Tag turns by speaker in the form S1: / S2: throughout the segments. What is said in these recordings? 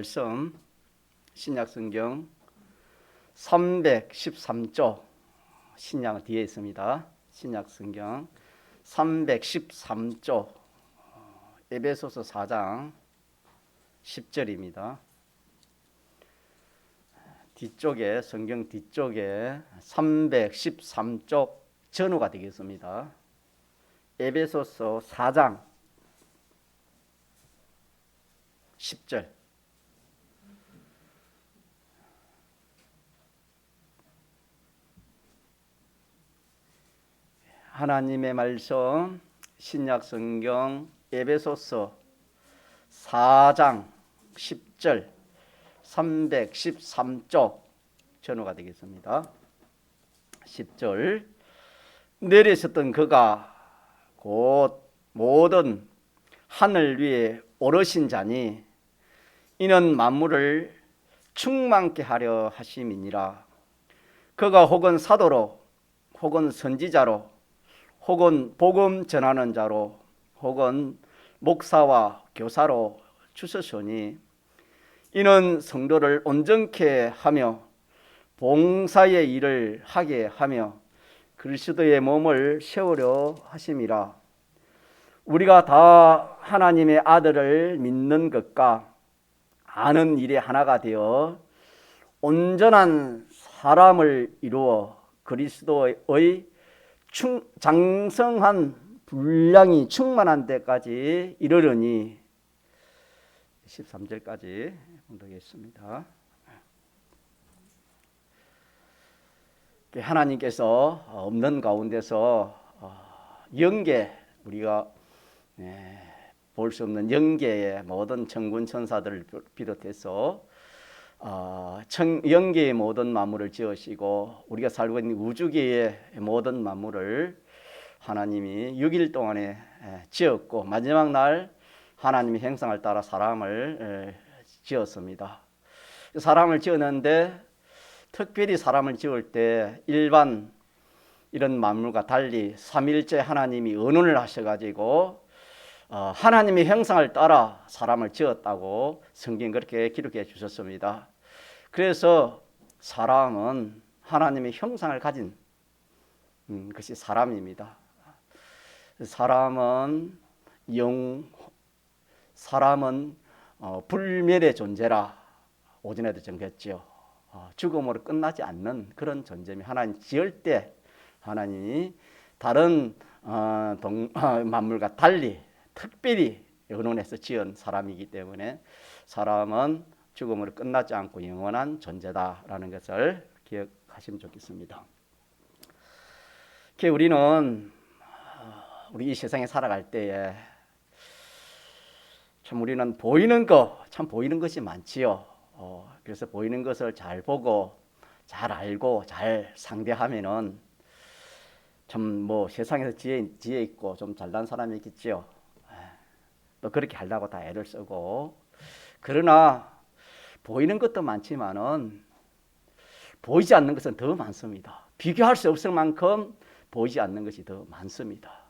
S1: 말씀 신약성경 313조 신약 뒤에 있습니다. 신약성경 313조 에베소서 4장 10절입니다. 뒤쪽에 성경 뒤쪽에 313쪽 전후가 되겠습니다. 에베소서 4장 10절 하나님의 말씀 신약성경 에베소서 4장 10절 313쪽 전후가 되겠습니다. 10절 내리셨던 그가 곧 모든 하늘 위에 오르신 자니 이는 만물을 충만케 하려 하심이니라. 그가 혹은 사도로 혹은 선지자로 혹은 복음 전하는 자로 혹은 목사와 교사로 주셨으니 이는 성도를 온전케 하며 봉사의 일을 하게 하며 그리스도의 몸을 세우려 하심이라. 우리가 다 하나님의 아들을 믿는 것과 아는 일에 하나가 되어 온전한 사람을 이루어 그리스도의 장성한 분량이 충만한 데까지 이르려니 13절까지 보겠습니다. 하나님께서 없는 가운데서 영계 우리가 볼 수 없는 영계의 모든 천군 천사들을 비롯해서 영계의 모든 만물을 지으시고 우리가 살고 있는 우주계의 모든 만물을 하나님이 6일 동안에 지었고 마지막 날 하나님의 형상을 따라 사람을 지었습니다. 사람을 지었는데 특별히 사람을 지을 때 일반 이런 만물과 달리 삼일째 하나님이 언원을 하셔가지고 하나님의 형상을 따라 사람을 지었다고 성경 그렇게 기록해 주셨습니다. 그래서 사람은 하나님의 형상을 가진 것이 사람입니다. 사람은 불멸의 존재라 오전에도 전했죠. 죽음으로 끝나지 않는 그런 존재입니다. 하나님 지을 때 하나님이 다른 만물과 달리 특별히 언원해서 지은 사람이기 때문에 사람은 죽음으로 끝나지 않고 영원한 존재다라는 것을 기억하시면 좋겠습니다. 우리는 우리 이 세상에 살아갈 때에 참 우리는 보이는 것이 많지요. 그래서 보이는 것을 잘 보고 잘 알고 잘 상대하면은 참 세상에서 지혜 있고 좀 잘난 사람이 있겠지요. 또 그렇게 하려고 다 애를 쓰고 그러나 보이는 것도 많지만은 보이지 않는 것은 더 많습니다. 비교할 수 없을 만큼 보이지 않는 것이 더 많습니다.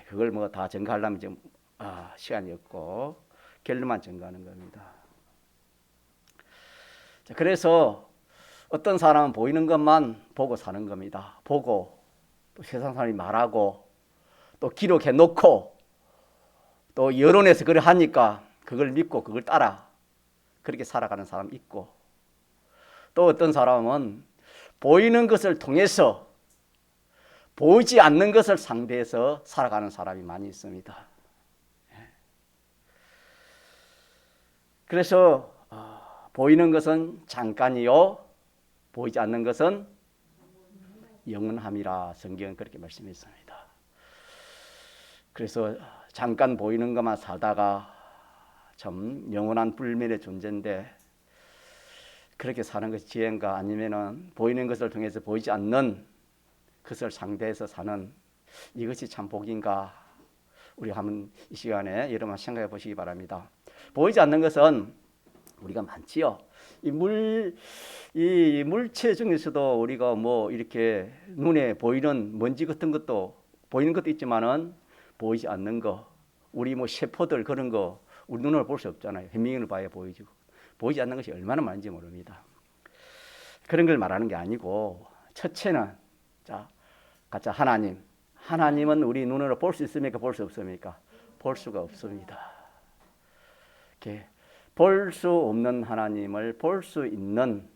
S1: 그걸 다 증가하려면 지금 시간이 없고 결론만 증가하는 겁니다. 그래서 어떤 사람은 보이는 것만 보고 사는 겁니다. 보고 또 세상 사람이 말하고 또 기록해 놓고 또 여론에서 그걸 하니까 그걸 믿고 그걸 따라 그렇게 살아가는 사람 있고 또 어떤 사람은 보이는 것을 통해서 보이지 않는 것을 상대해서 살아가는 사람이 많이 있습니다. 그래서 보이는 것은 잠깐이요 보이지 않는 것은 영원함이라 성경은 그렇게 말씀했습니다. 그래서 잠깐 보이는 것만 살다가 참 영원한 불멸의 존재인데 그렇게 사는 것이 지혜인가 아니면은 보이는 것을 통해서 보이지 않는 것을 상대해서 사는 이것이 참 복인가 우리 한번 이 시간에 여러분 생각해 보시기 바랍니다. 보이지 않는 것은 우리가 많지요. 이 물체 중에서도 우리가 이렇게 눈에 보이는 먼지 같은 것도 보이는 것도 있지만은 보이지 않는 거 우리 세포들 그런 거 우리 눈으로 볼 수 없잖아요. 현미경을 봐야 보이지. 보이지 않는 것이 얼마나 많은지 모릅니다. 그런 걸 말하는 게 아니고 첫째는 자, 가짜 하나님. 하나님은 우리 눈으로 볼 수 있습니까? 볼 수 없습니까? 볼 수가 없습니다. 이렇게 볼 수 없는 하나님을 볼 수 있는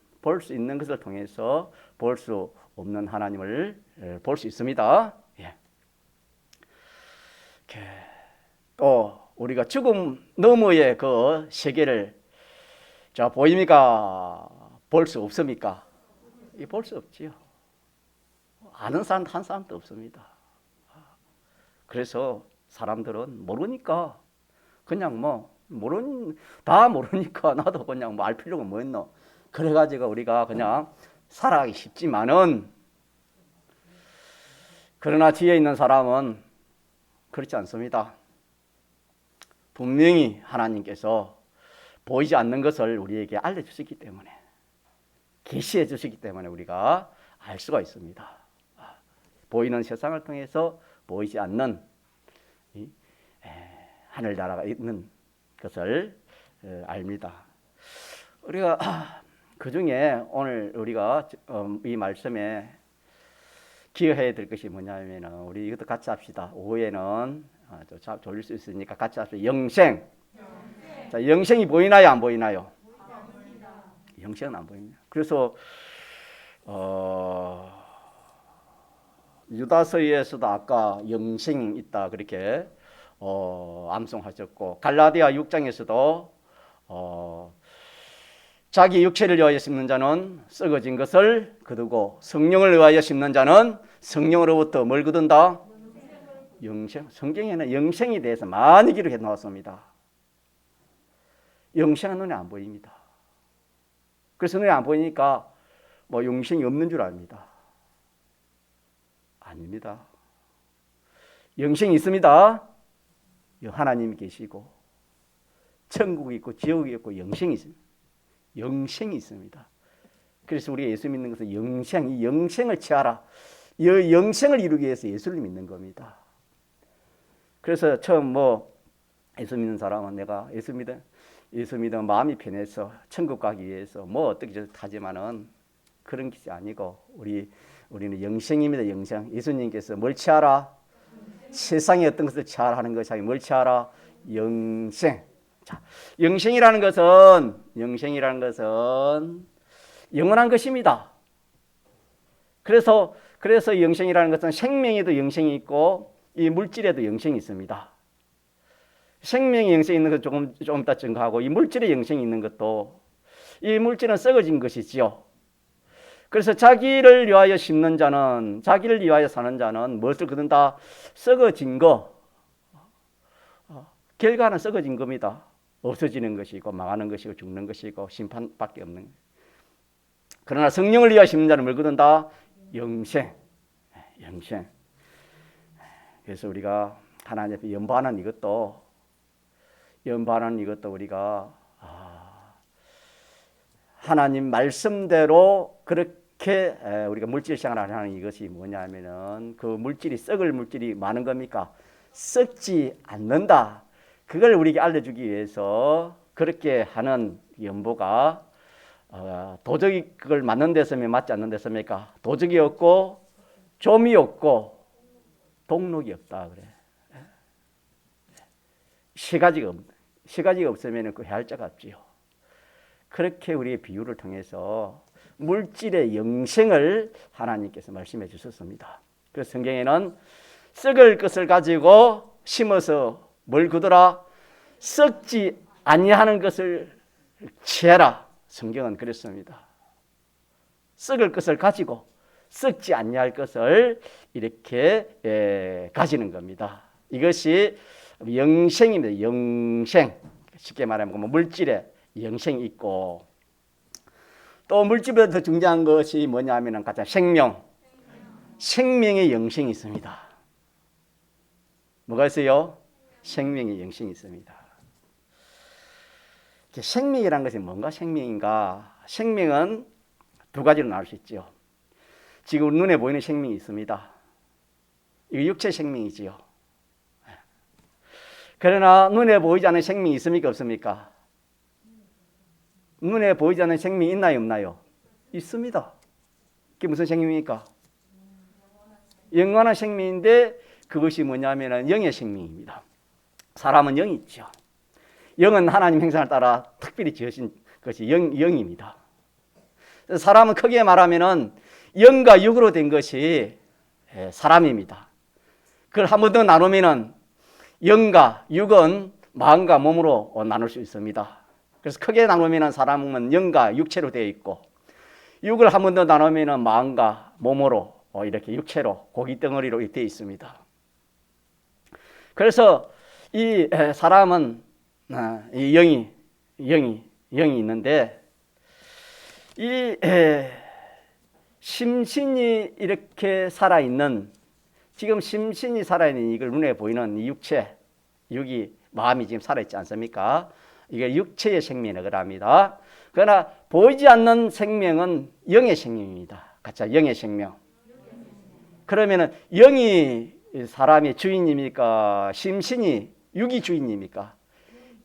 S1: 것을 통해서 볼 수 없는 하나님을 볼 수 있습니다. 예. 또 우리가 죽음 너머의 그 세계를 자 보입니까? 볼 수 없습니까? 볼 수 없지요. 아는 사람 한 사람도 없습니다. 그래서 사람들은 모르니까 그냥 다 모르니까 나도 그냥 알 필요가 뭐 있노. 그래가지고 우리가 그냥 살아가기 쉽지만은 그러나 지혜 있는 사람은 그렇지 않습니다. 분명히 하나님께서 보이지 않는 것을 우리에게 알려주시기 때문에 계시해 주시기 때문에 우리가 알 수가 있습니다. 보이는 세상을 통해서 보이지 않는 하늘나라가 있는 것을 압니다. 우리가 그 중에 오늘 우리가 이 말씀에 기여해야 될 것이 뭐냐면 우리 이것도 같이 합시다. 오후에는 졸릴 수 있으니까 같이 합시다. 영생. 자, 영생이 보이나요? 안 보이나요? 영생은 안 보입니다. 그래서 유다서에서도 아까 영생이 있다 그렇게 암송하셨고 갈라디아 6장에서도 자기 육체를 위하여 심는 자는 썩어진 것을 거두고 성령을 위하여 심는 자는 성령으로부터 뭘 거둔다? 영생. 성경에는 영생에 대해서 많이 기록해 놓았습니다. 영생은 눈에 안 보입니다. 그래서 눈에 안 보이니까 영생이 없는 줄 압니다. 아닙니다. 영생이 있습니다. 하나님이 계시고 천국이 있고 지옥이 있고 영생이 있습니다. 영생이 있습니다. 그래서 우리가 예수 믿는 것은 이 영생을 취하라. 이 영생을 이루기 위해서 예수를 믿는 겁니다. 그래서 처음 예수 믿는 사람은 내가 예수 믿으면 마음이 편해서 천국 가기 위해서 어떻게 하지만은 그런 것이 아니고 우리는 영생입니다. 영생. 예수님께서 뭘 취하라? 세상에 어떤 것을 취하라 하는 것이 아니고 뭘 취하라? 영생. 자, 영생이라는 것은 영원한 것입니다. 그래서 영생이라는 것은 생명에도 영생이 있고 이 물질에도 영생이 있습니다. 생명의 영생이 있는 것은 조금 이따 증거하고 이 물질의 영생이 있는 것도 이 물질은 썩어진 것이지요. 그래서 자기를 위하여 심는 자는 자기를 위하여 사는 자는 무엇을 거둔다? 썩어진 거. 결과는 썩어진 겁니다. 없어지는 것이고 망하는 것이고 죽는 것이고 심판밖에 없는. 그러나 성령을 위하여 심는 자는 뭘 거둔다? 영생. 영생. 그래서 우리가 하나님 앞에 연반하는 이것도 우리가 하나님 말씀대로 그렇게 우리가 물질 생활을 하는 이것이 뭐냐면은 그 물질이 썩을 물질이 많은 겁니까? 썩지 않는다. 그걸 우리에게 알려주기 위해서 그렇게 하는 연보가 도적이 그걸 맞는 데서면 맞지 않는 데서입니까? 도적이 없고 좀이 없고 동록이 없다 그래. 세 가지가 없으면 그 해할 자가 없지요. 그렇게 우리의 비유를 통해서 물질의 영생을 하나님께서 말씀해 주셨습니다. 그래서 성경에는 썩을 것을 가지고 심어서 뭘 거두라? 썩지 아니하는 것을 취해라. 성경은 그랬습니다. 썩을 것을 가지고 썩지 아니할 것을 이렇게 가지는 겁니다. 이것이 영생입니다. 영생. 쉽게 말하면 물질에 영생이 있고 또 물질보다 더 중요한 것이 뭐냐면 가장 생명의 영생이 있습니다. 뭐가 있어요? 생명의 영생이 있습니다. 생명이라는 것이 뭔가 생명인가? 생명은 두 가지로 나올 수 있죠. 지금 눈에 보이는 생명이 있습니다. 이거 육체 생명이지요. 그러나 눈에 보이지 않는 생명이 있습니까? 없습니까? 눈에 보이지 않는 생명이 있나요? 없나요? 있습니다. 그게 무슨 생명입니까? 영원한 생명인데 그것이 뭐냐면 영의 생명입니다. 사람은 영이 있죠. 영은 하나님 형상을 따라 특별히 지으신 것이 영입니다. 사람은 크게 말하면 영과 육으로 된 것이 사람입니다. 그걸 한 번 더 나누면 영과 육은 마음과 몸으로 나눌 수 있습니다. 그래서 크게 나누면 사람은 영과 육체로 되어 있고, 육을 한 번 더 나누면 마음과 몸으로 이렇게 육체로 고기 덩어리로 되어 있습니다. 그래서 이 사람은 이 영이 있는데, 이 심신이 이렇게 살아있는, 지금 심신이 살아있는 이걸 눈에 보이는 이 육체, 육이 마음이 지금 살아있지 않습니까? 이게 육체의 생명이라고 합니다. 그러나 보이지 않는 생명은 영의 생명입니다. 같이 영의 생명. 그러면은 영이 사람의 주인입니까? 심신이 육이 주인입니까?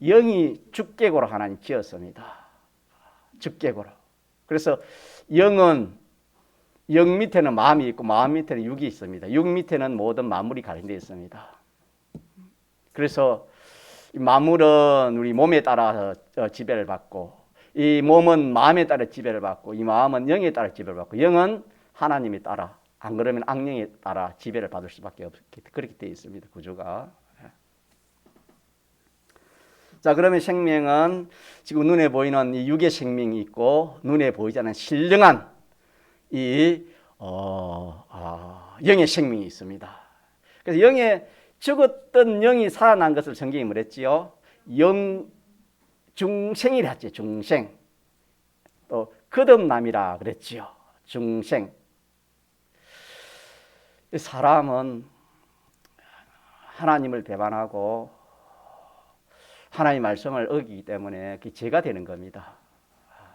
S1: 영이 주객으로 하나님 지었습니다. 주객으로. 그래서 영은 영 밑에는 마음이 있고 마음 밑에는 육이 있습니다. 육 밑에는 모든 만물이 가린되어 있습니다. 그래서 만물은 우리 몸에 따라서 지배를 받고, 이 몸은 마음에 따라 지배를 받고, 이 마음은 영에 따라 지배를 받고, 영은 하나님에 따라, 안 그러면 악령에 따라 지배를 받을 수밖에 없게 그렇게 되어 있습니다. 구조가. 자, 그러면 생명은 지금 눈에 보이는 이 육의 생명이 있고, 눈에 보이지 않는 신령한 이 영의 생명이 있습니다. 그래서 죽었던 영이 살아난 것을 성경이 뭐랬지요? 중생이라 했지. 중생. 또 거듭남이라 그랬지요. 중생. 사람은 하나님을 배반하고 하나님의 말씀을 어기기 때문에 그게 죄가 되는 겁니다.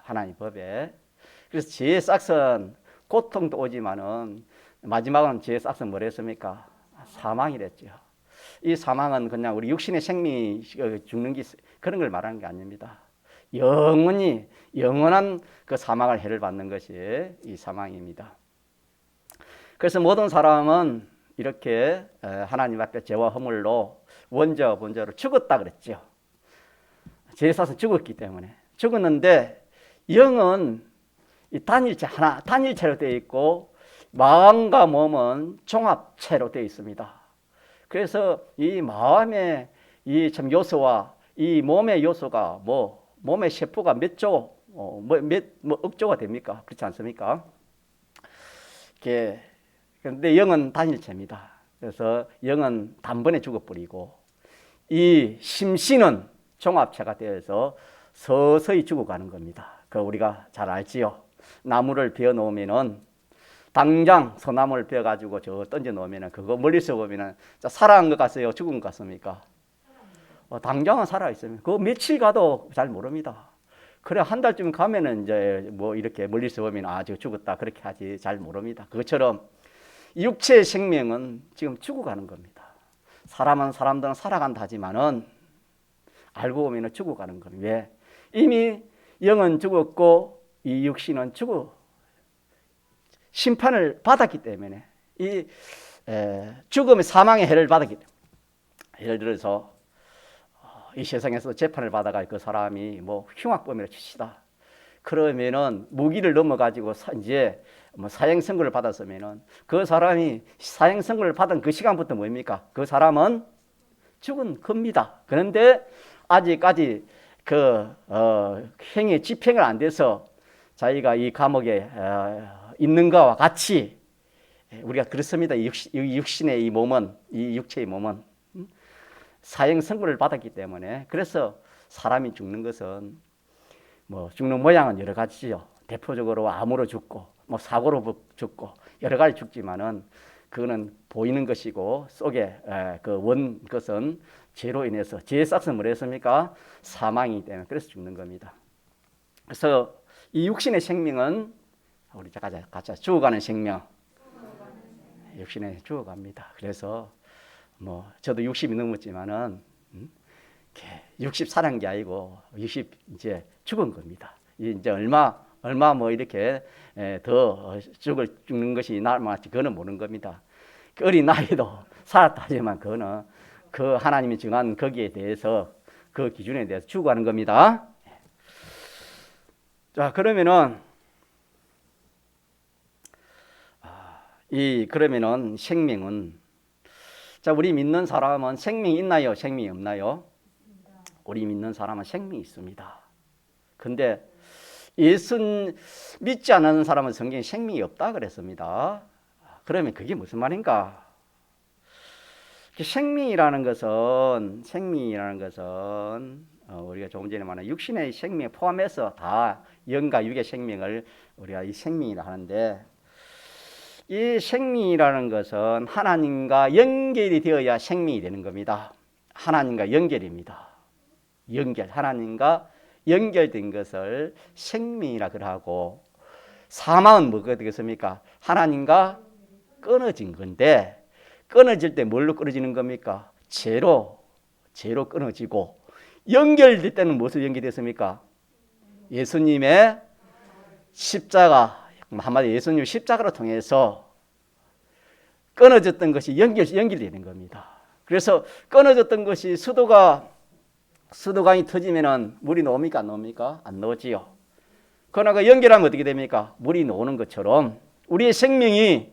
S1: 하나님 법에. 그래서 죄의 싹은 고통도 오지만은 마지막은 죄의 싹은 뭐랬습니까? 사망이랬죠. 이 사망은 그냥 우리 육신의 생명이 죽는 게 그런 걸 말하는 게 아닙니다. 영원한 그 사망을 해를 받는 것이 이 사망입니다. 그래서 모든 사람은 이렇게 하나님 앞에 죄와 허물로 원죄와 번제로 죽었다 그랬죠. 죄의 싹은 죽었기 때문에. 죽었는데 영은 이 단일체로 되어 있고, 마음과 몸은 종합체로 되어 있습니다. 그래서 이 마음의 이 참 요소와 이 몸의 요소가 몸의 세포가 몇 억조가 됩니까? 그렇지 않습니까? 그런데 영은 단일체입니다. 그래서 영은 단번에 죽어버리고, 이 심신은 종합체가 되어서 서서히 죽어가는 겁니다. 그 우리가 잘 알지요. 나무를 베어 놓으면은 당장 소나무를 베어 가지고 저 던져 놓으면은 그거 멀리서 보면은 살아난 것 같아요? 죽은 것 같습니까? 당장은 살아 있으면 그거 며칠 가도 잘 모릅니다. 그래 한 달쯤 가면은 이제 뭐 이렇게 멀리서 보면 저 죽었다 그렇게 하지 잘 모릅니다. 그것처럼 육체의 생명은 지금 죽어가는 겁니다. 사람들은 살아간다 하지만은 알고 보면은 죽어가는 겁니다. 왜? 이미 영은 죽었고 이 육신은 심판을 받았기 때문에, 이 죽음의 사망의 해를 받았기 때문에. 예를 들어서 이 세상에서 재판을 받아가 그 사람이 뭐 흉악범이라 칩시다. 그러면은 무기를 넘어가지고 이제 뭐 사형 선고를 받았으면은 그 사람이 사형 선고를 받은 그 시간부터 뭡니까? 그 사람은 죽은 겁니다. 그런데 아직까지 형의 집행을 안 돼서 자기가 이 감옥에 있는 것과 같이 우리가 그렇습니다. 이 육신의 이 몸은, 이 육체의 몸은 사형 선고를 받았기 때문에. 그래서 사람이 죽는 것은 뭐 죽는 모양은 여러 가지죠. 대표적으로 암으로 죽고 뭐 사고로 죽고 여러 가지 죽지만은 그거는 보이는 것이고, 속에 그 것은 죄로 인해서, 죄의 싹은 뭐랬습니까? 사망이기 때문에. 그래서 죽는 겁니다. 그래서 이 육신의 생명은 우리 같이 죽어가는 생명. 육신에 죽어갑니다. 그래서 뭐 저도 60이 넘었지만은 60 살은 게 아니고 60 이제 죽은 겁니다. 이제 얼마 뭐 이렇게 더 죽는 것이 나을만한지 그거는 모르는 겁니다. 그 어린 나이도 살았다 하지만 그거는 그 하나님이 정한 거기에 대해서 그 기준에 대해서 추구하는 겁니다. 자, 그러면은 그러면은 생명은, 자, 우리 믿는 사람은 생명이 있나요? 생명이 없나요? 우리 믿는 사람은 생명이 있습니다. 근데 예수 믿지 않는 사람은 성경에 생명이 없다 그랬습니다. 그러면 그게 무슨 말인가? 생명이라는 것은 우리가 조금 전에 말한 육신의 생명에 포함해서 다 영과 육의 생명을 우리가 이 생명이라 하는데, 이 생명이라는 것은 하나님과 연결이 되어야 생명이 되는 겁니다. 하나님과 연결입니다. 하나님과 연결된 것을 생명이라 그러고, 사망은 뭐가 되겠습니까? 하나님과 끊어진 건데, 끊어질 때 뭘로 끊어지는 겁니까? 죄로 끊어지고, 연결될 때는 무엇으로 연결됐습니까? 예수님의 십자가, 한마디로 예수님 십자가로 통해서 끊어졌던 것이 연결되는 겁니다. 그래서 끊어졌던 것이 수도관이 터지면은 물이 나옵니까? 안 나옵니까? 안 나오지요. 그러나 연결하면 어떻게 됩니까? 물이 나오는 것처럼 우리의 생명이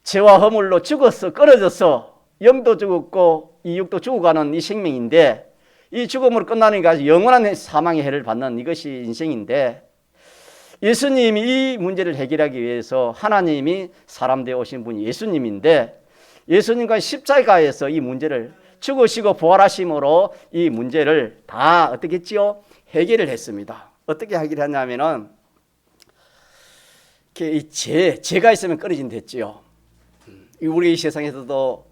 S1: 죄와 허물로 죽었어, 끊어졌어. 영도 죽었고 이 육도 죽어가는 이 생명인데, 이 죽음으로 끝나는 게 영원한 사망의 해를 받는 이것이 인생인데, 예수님이 이 문제를 해결하기 위해서 하나님이 사람 되어 오신 분이 예수님인데, 예수님과 십자가에서 이 문제를 죽으시고 부활하심으로 이 문제를 다 어떻게 했지요? 해결을 했습니다. 어떻게 해결했냐면은 죄가 있으면 끊어진다 했지요. 우리 세상에서도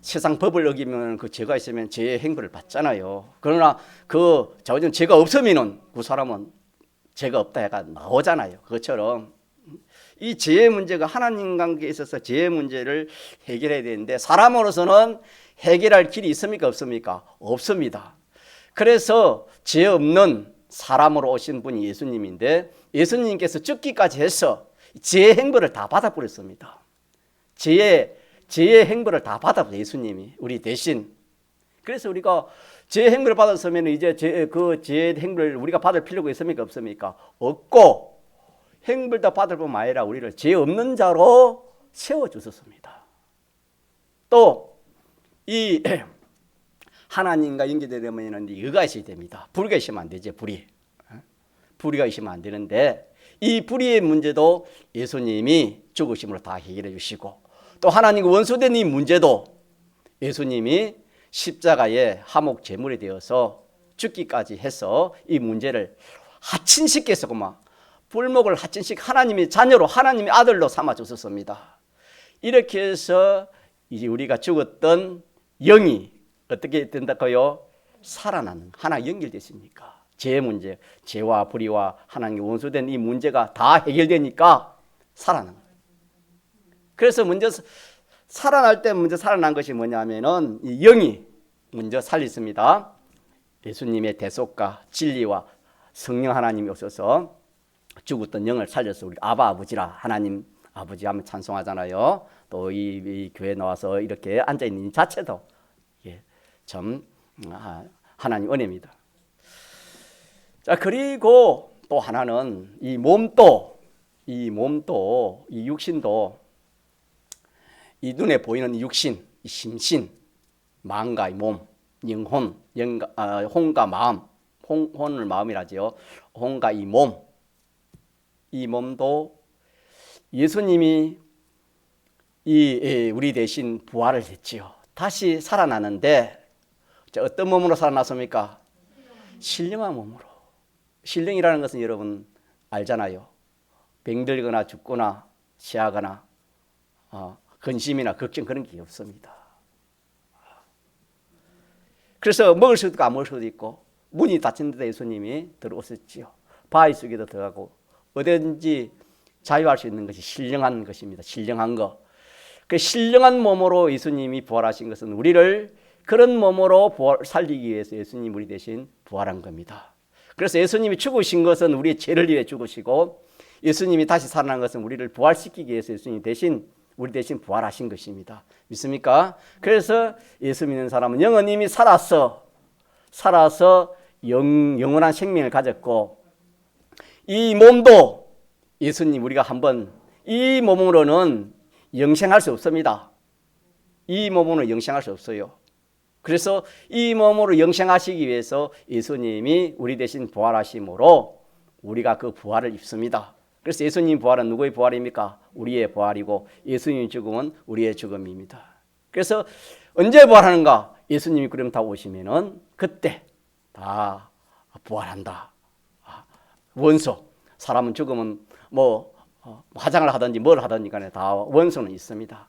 S1: 세상 법을 어기면 그 죄가 있으면 죄의 행벌을 받잖아요. 그러나 죄가 없으면은 그 사람은 죄가 없다 해가 나오잖아요. 그것처럼 이 죄의 문제가 하나님 관계에 있어서 죄의 문제를 해결해야 되는데, 사람으로서는 해결할 길이 있습니까? 없습니까? 없습니다. 그래서 죄 없는 사람으로 오신 분이 예수님인데, 예수님께서 죽기까지 해서 죄의 행벌을 다 받아버렸습니다. 죄의 행벌을 다 받아버렸어요. 예수님이 우리 대신. 그래서 우리가 죄의 행벌을 받았으면 이제 죄의 행벌을 우리가 받을 필요가 있습니까? 없습니까? 없고, 행벌 다 받을 뿐만 아니라 우리를 죄 없는 자로 세워주셨습니다. 또 이 하나님과 연결되려면 의가 있어야 됩니다. 불의가 있으면 안 되죠. 불의가 있으면 안 되는데, 이 불의의 문제도 예수님이 죽으심으로 다 해결해 주시고, 또 하나님과 원수된 이 문제도 예수님이 십자가에 화목 제물이 되어서 죽기까지 해서 이 문제를 하친시켜서 불목을 하친시켜 하나님의 자녀로, 하나님의 아들로 삼아 주셨습니다. 이렇게 해서 이제 우리가 죽었던 영이 어떻게 된다고요? 살아나는, 하나 연결됐으니까 죄의 문제, 죄와 불의와 하나님의 원수된 이 문제가 다 해결되니까 살아나는 거예요. 그래서 먼저 살아날 때 먼저 살아난 것이 뭐냐면은 이 영이 먼저 살렸습니다. 예수님의 대속과 진리와 성령 하나님이 오셔서 죽었던 영을 살려서 우리 아버지라 하나님 아버지 하면 찬송하잖아요. 또 이 교회 나와서 이렇게 앉아 있는 자체도 참 하나님 은혜입니다. 자, 그리고 또 하나는 이 육신도, 이 눈에 보이는 육신, 이 심신, 마음과 이 몸, 영혼, 혼과 마음, 혼을 마음이라지요. 혼과 이 몸도 예수님이 우리 대신 부활을 했지요. 다시 살아나는데, 어떤 몸으로 살아났습니까? 신령한 몸으로. 신령이라는 것은 여러분 알잖아요. 병들거나 죽거나 취하거나 근심이나 걱정 그런 게 없습니다. 그래서 먹을 수도 있고 안 먹을 수도 있고, 문이 닫힌 데다 예수님이 들어오셨지요. 바위 속에도 들어가고 어디든지 자유할 수 있는 것이 신령한 것입니다. 신령한 거. 그 신령한 몸으로 예수님이 부활하신 것은 우리를 그런 몸으로 살리기 위해서 예수님이 우리 대신 부활한 겁니다. 그래서 예수님이 죽으신 것은 우리의 죄를 위해 죽으시고 예수님이 다시 살아난 것은 우리를 부활시키기 위해서 예수님이 우리 대신 부활하신 것입니다. 믿습니까? 그래서 예수 믿는 사람은 영은 이미 살아서 영원한 생명을 가졌고 이 몸도 예수님 우리가 한번 이 몸으로는 영생할 수 없습니다. 이 몸으로 영생할 수 없어요. 그래서 이 몸으로 영생하시기 위해서 예수님이 우리 대신 부활하심으로 우리가 그 부활을 입습니다. 그래서 예수님 부활은 누구의 부활입니까? 우리의 부활이고 예수님 죽음은 우리의 죽음입니다. 그래서 언제 부활하는가? 예수님이 구름 타고 오시면은 그때 다 부활한다. 원소, 사람은 죽으면 뭐 화장을 하든지 뭘 하든지 간에 다 원소는 있습니다.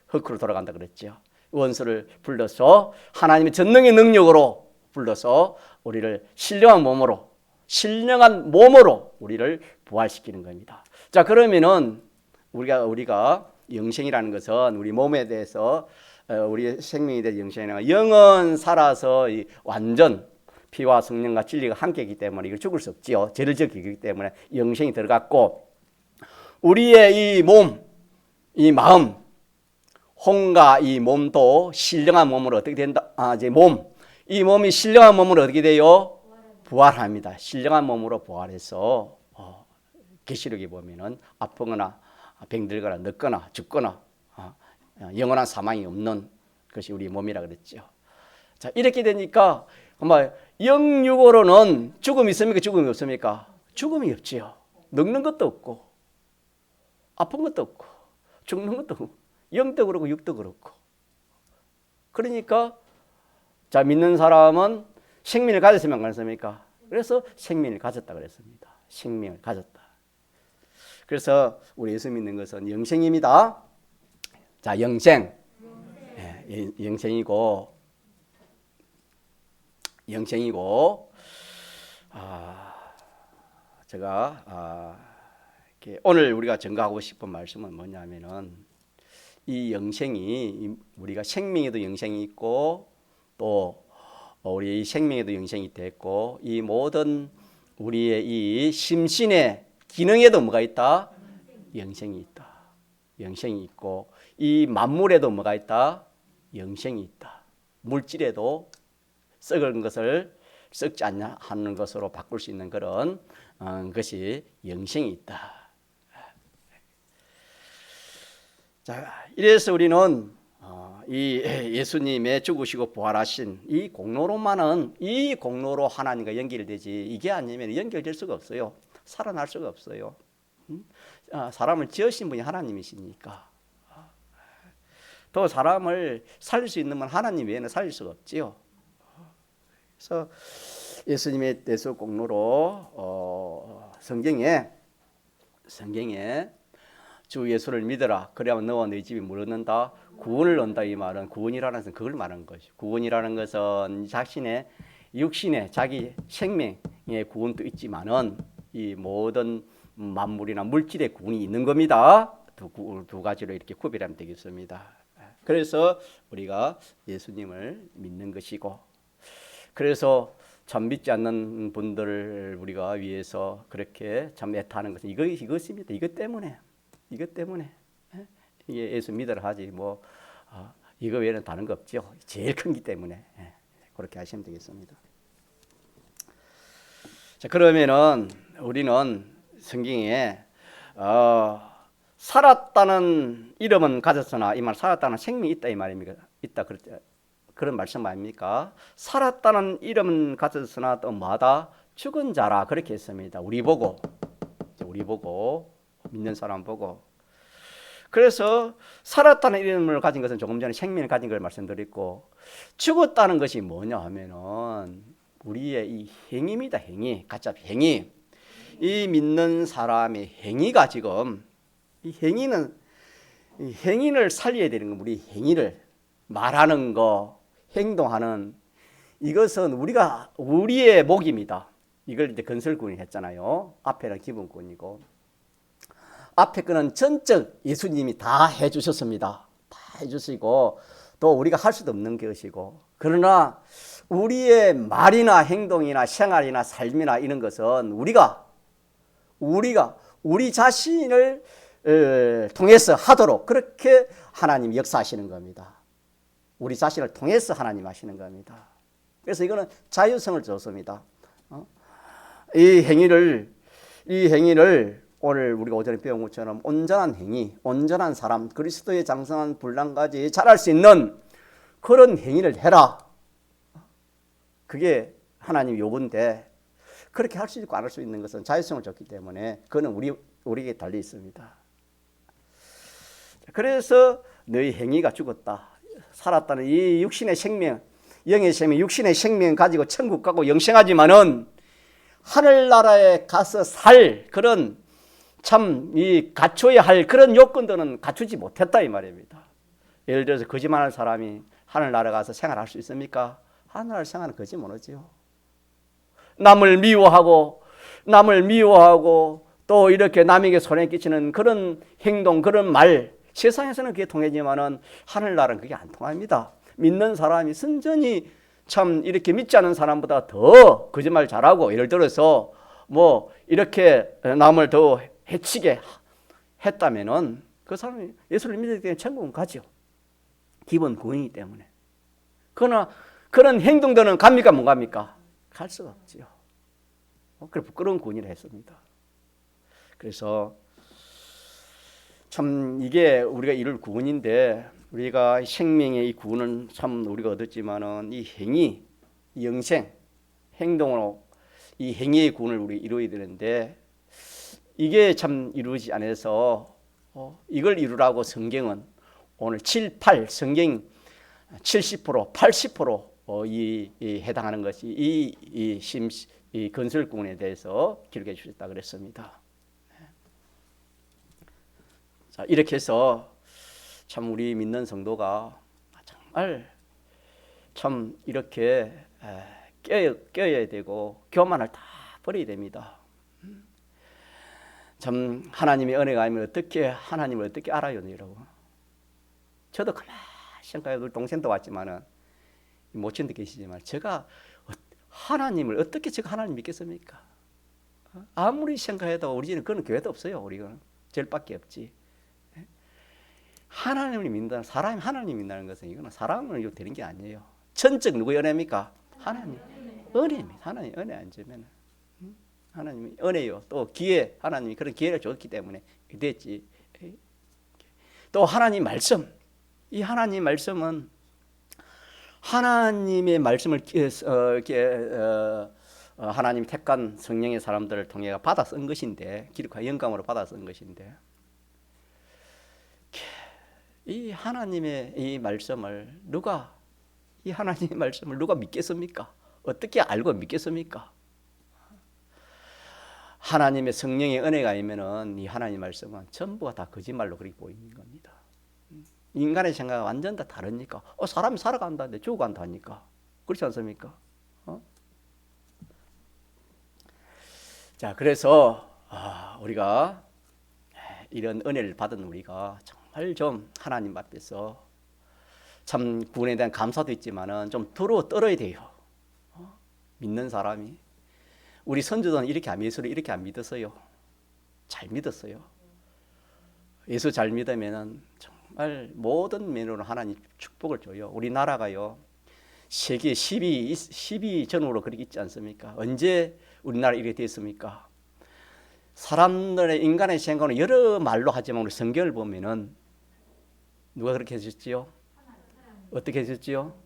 S1: 흙으로 돌아간다 그랬죠. 원수를 불러서 하나님의 전능의 능력으로 불러서 우리를 신령한 몸으로 우리를 부활시키는 겁니다. 자, 그러면은 우리가 영생이라는 것은 우리 몸에 대해서 우리의 생명에 대해서 영생이라는 영은 살아서 완전 피와 성령과 진리가 함께이기 때문에 이걸 죽을 수 없지요. 죄를 지었기 때문에 영생이 들어갔고 우리의 이 몸, 이 마음 혼과 이 몸도 신령한 몸으로 어떻게 된다? 이 몸이 신령한 몸으로 어떻게 돼요? 부활합니다. 신령한 몸으로 부활해서 계시록에 보면은 아프거나 병들거나 늙거나 죽거나 영원한 사망이 없는 것이 우리 몸이라 그랬죠. 자, 이렇게 되니까 영육으로는 죽음이 있습니까? 죽음이 없습니까? 죽음이 없지요. 늙는 것도 없고 아픈 것도 없고 죽는 것도 없고 영도 그렇고 육도 그렇고. 그러니까 자, 믿는 사람은 생명을 가졌으면 안 가졌습니까? 그래서 생명을 가졌다 그랬습니다. 생명을 가졌다. 그래서 우리 예수 믿는 것은 영생입니다. 자, 영생. 영생이고 제가 오늘 우리가 전가하고 싶은 말씀은 뭐냐면은 이 영생이 우리가 생명에도 영생이 있고 또 우리 생명에도 영생이 됐고 이 모든 우리의 이 심신의 기능에도 뭐가 있다? 영생이 있다. 영생이 있고 이 만물에도 뭐가 있다? 영생이 있다. 물질에도 썩은 것을 썩지 않냐 하는 것으로 바꿀 수 있는 그런 것이 영생이 있다. 자, 이래서 우리는 이 예수님의 죽으시고 부활하신 이 공로로 하나님과 연결되지 이게 아니면 연결될 수가 없어요. 살아날 수가 없어요. 사람을 지으신 분이 하나님이시니까. 또 사람을 살릴 수 있는 분 하나님 외에는 살릴 수가 없지요. 그래서 예수님의 대속 공로로 성경에 주 예수를 믿어라. 그래야만 너와 너희 집이 무너진다. 구원을 얻는다. 이 말은 구원이라는 것은 그걸 말하는 것이죠. 구원이라는 것은 자신의 육신의 자기 생명의 구원도 있지만은 이 모든 만물이나 물질의 구원이 있는 겁니다. 두 가지로 이렇게 구별하면 되겠습니다. 그래서 우리가 예수님을 믿는 것이고 그래서 참 믿지 않는 분들을 우리가 위해서 그렇게 참 애타는 것은 이것입니다. 이것 때문에 이게 예수 믿으라 하지 이거 외에는 다른 거 없죠. 제일 큰 기 때문에 그렇게 하시면 되겠습니다. 자, 그러면은 우리는 성경에 살았다는 이름은 가졌으나 이 말 살았다는 생명이 있다 이 말입니까? 있다 그런 말씀 아닙니까? 살았다는 이름은 가졌으나 또 뭐하다? 죽은 자라 그렇게 했습니다. 우리 보고 믿는 사람 보고. 그래서 살았다는 이름을 가진 것은 조금 전에 생명을 가진 걸 말씀드렸고 죽었다는 것이 뭐냐 하면은 우리의 이 행위입니다. 가짜 행위. 이 믿는 사람의 행위가 지금 이 행위를 살려야 되는 거. 우리 행위를 말하는 거, 행동하는 이것은 우리의 목입니다. 이걸 이제 건설군이 했잖아요. 앞에는 기본군이고 앞에 거는 전적 예수님이 다 해주셨습니다. 다 해주시고 또 우리가 할 수도 없는 것이고, 그러나 우리의 말이나 행동이나 생활이나 삶이나 이런 것은 우리가 우리 자신을 통해서 하도록 그렇게 하나님 역사하시는 겁니다. 우리 자신을 통해서 하나님 하시는 겁니다. 그래서 이거는 자유성을 줬습니다. 이 행위를 오늘 우리가 오전에 배운 것처럼 온전한 행위, 온전한 사람, 그리스도의 장성한 분량까지 잘할 수 있는 그런 행위를 해라. 그게 하나님 요구인데, 그렇게 할 수 있고 안 할 수 있는 것은 자유성을 줬기 때문에 그거는 우리에게 달려 있습니다. 그래서 너희 행위가 죽었다. 살았다는 이 육신의 생명, 영의 생명, 육신의 생명 가지고 천국 가고 영생하지만은 하늘나라에 가서 살 그런 참 이 갖춰야 할 그런 요건들은 갖추지 못했다 이 말입니다. 예를 들어서 거짓말하는 사람이 하늘나라 가서 생활할 수 있습니까? 하늘나라 생활은 거짓 못하지요. 남을 미워하고 또 이렇게 남에게 손해 끼치는 그런 행동, 그런 말, 세상에서는 그게 통하지만은 하늘나라는 그게 안 통합니다. 믿는 사람이 순전히 참 이렇게 믿지 않은 사람보다 더 거짓말 잘하고, 예를 들어서 뭐 이렇게 남을 더 해치게 했다면은 그 사람이 예수를 믿을 때 천국은 가죠. 기본 구원이기 때문에. 그러나 그런 행동들은 갑니까 못 갑니까? 갈 수가 없지요. 그래 부끄러운 구원이라 했습니다. 그래서 참 이게 우리가 이룰 구원인데, 우리가 생명의 이 구원은 참 우리가 얻었지만은 이 행위, 영생, 행동으로 이 행위의 구원을 우리 이루어야 되는데, 이게 참 이루어지지 않아서 이걸 이루라고 성경은 오늘 7, 8 성경 70%, 80% 해당하는 것이 이 건설구원에 대해서 기록해 주셨다 그랬습니다. 자, 이렇게 해서 참 우리 믿는 성도가 정말 참 이렇게 깨어야 되고 교만을 다 버려야 됩니다. 참 하나님의 은혜가 아니면 어떻게 하나님을 어떻게 알아요, 여러분? 저도 가만히 생각해, 우리 동생도 왔지만은 모친도 계시지만 제가 하나님을 어떻게 제가 하나님 믿겠습니까? 아무리 생각해도 우리 집은 그런 교회도 없어요. 우리가 절밖에 없지. 하나님을 믿는다는, 사람이 하나님 믿는다는 것은 이거는 사람을 되는 게 아니에요. 천적 누구의 은혜입니까? 하나님 은혜입니다. 하나님 은혜 안 주면 하나님이 은혜요. 또 기회, 하나님이 그런 기회를 줬기 때문에 됐지. 또 하나님 말씀, 이 하나님 말씀은 하나님의 말씀을 하나님이 택한 성령의 사람들을 통해 받아 쓴 것인데, 기록한 영감으로 받아 쓴 것인데, 이 하나님의 이 말씀을 이 하나님의 말씀을 누가 믿겠습니까? 어떻게 알고 믿겠습니까? 하나님의 성령의 은혜가 아니면은 이 하나님 말씀은 전부가 다 거짓말로 그렇게 보이는 겁니다. 인간의 생각은 완전 다 다르니까. 사람이 살아간다는데 죽어간다니까. 그렇지 않습니까? 자, 그래서 우리가 이런 은혜를 받은 우리가 정말 좀 하나님 앞에서 참 구원에 대한 감사도 있지만은 좀 떨어야 돼요. 믿는 사람이. 우리 선조들은 예수를 이렇게 안 믿었어요. 잘 믿었어요. 예수 잘 믿으면은 정말 모든 면으로 하나님 축복을 줘요. 우리나라가요, 세계 10위 전후로 그렇게 있지 않습니까? 언제 우리나라 이렇게 됐습니까? 사람들의 인간의 생각은 여러 말로 하지만 우리 성경을 보면은 누가 그렇게 해줬지요? 어떻게 해줬지요?